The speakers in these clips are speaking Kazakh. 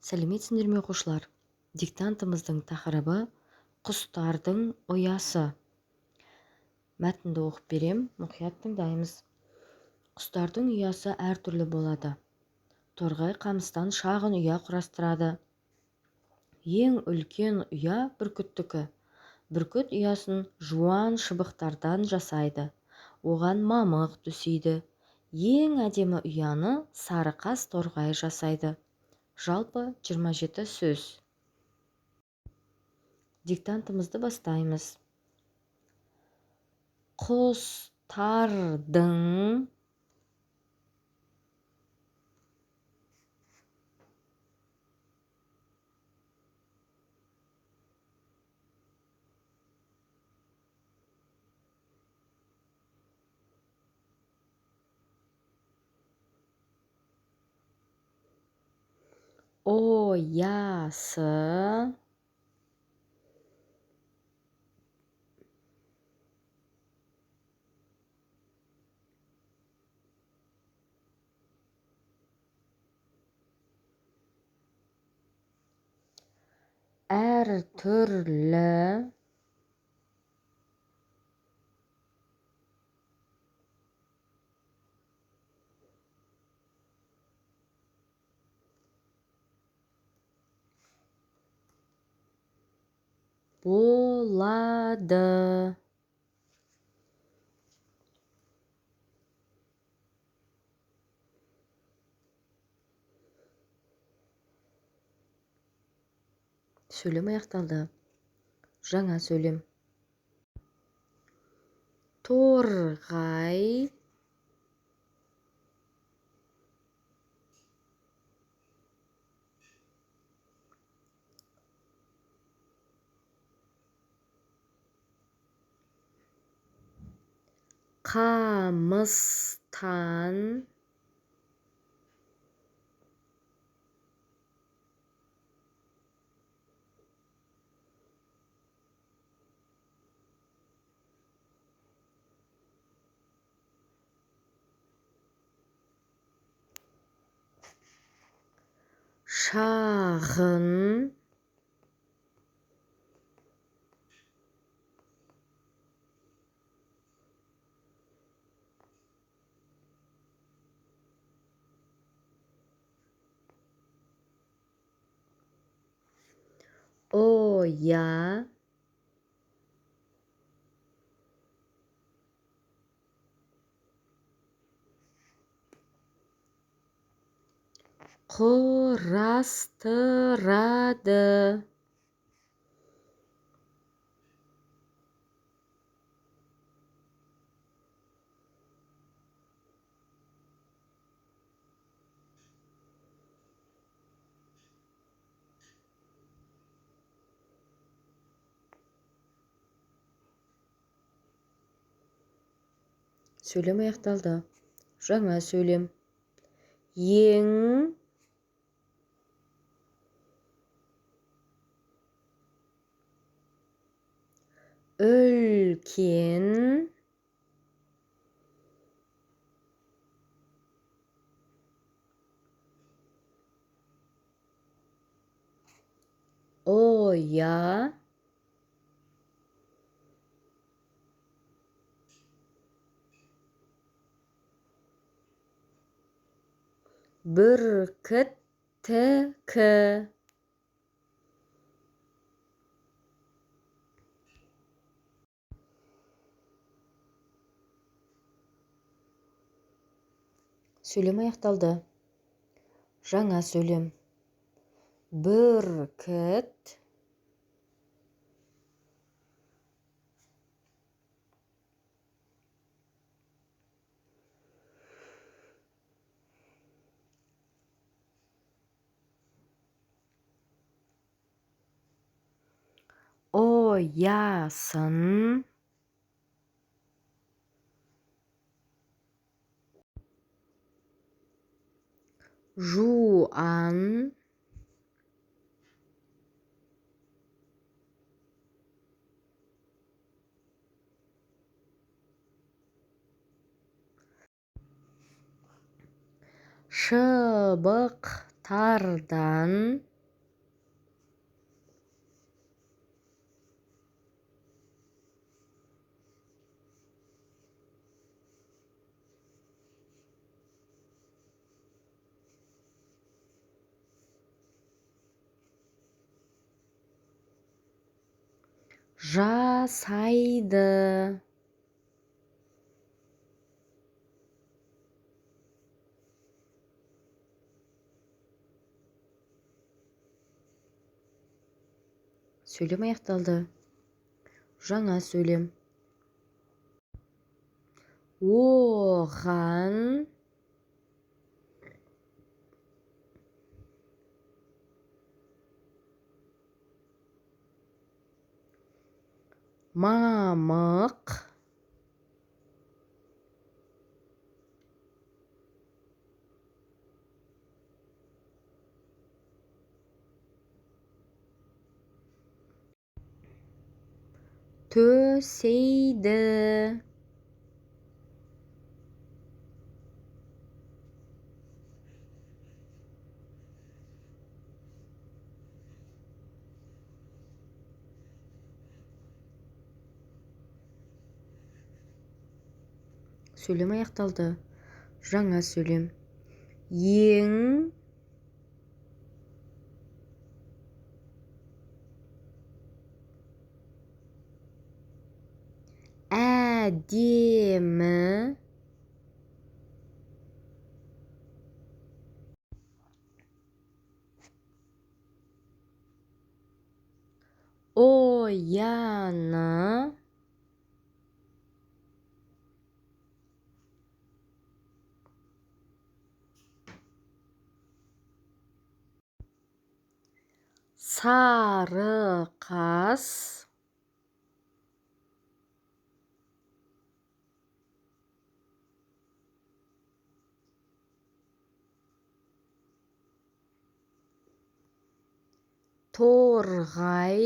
Сәлеметсіңдер ме оқушылар? Диктантымыздың тақырыбы құстардың ұясы. Мәтінді оқып берем, мұқият тыңдаймыз. Құстардың ұясы әртүрлі болады. Торғай қамыстан шағын ұя құрастырады. Ең үлкен ұя бүркіттікі. Бүркіт ұясын жуан шыбықтардан жасайды. Оған мамық төсейді. Ең әдемі ұяны сарықас торғай жасайды. Жалпы 27 сөз. Диктантымызды бастаймыз. Құстардың ұясы әртүрлі болады. Сөйлем аяқталды. Жаңа сөйлем. Торғай қамыстан шағын ұя құрастырады. Сөйлем аяқталды. Жаңа сөйлем. Ең үлкен ұя бүркіттікі. Сөйлем аяқталды. Жаңа сөйлем. Бүркіт ұясын жуан шыбықтардан жасайды, сөйлем аяқталды. Жаңа сөйлем. Оған мамық төсейді, сөйлем аяқталды. Жаңа сөйлем. Ең әдемі ояны сары қас торғай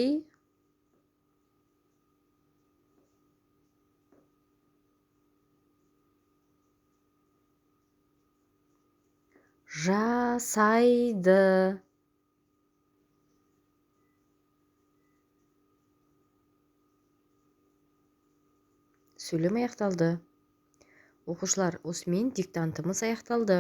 жасайды, сөйлем аяқталды. Оқушылар, осымен диктантымыз аяқталды.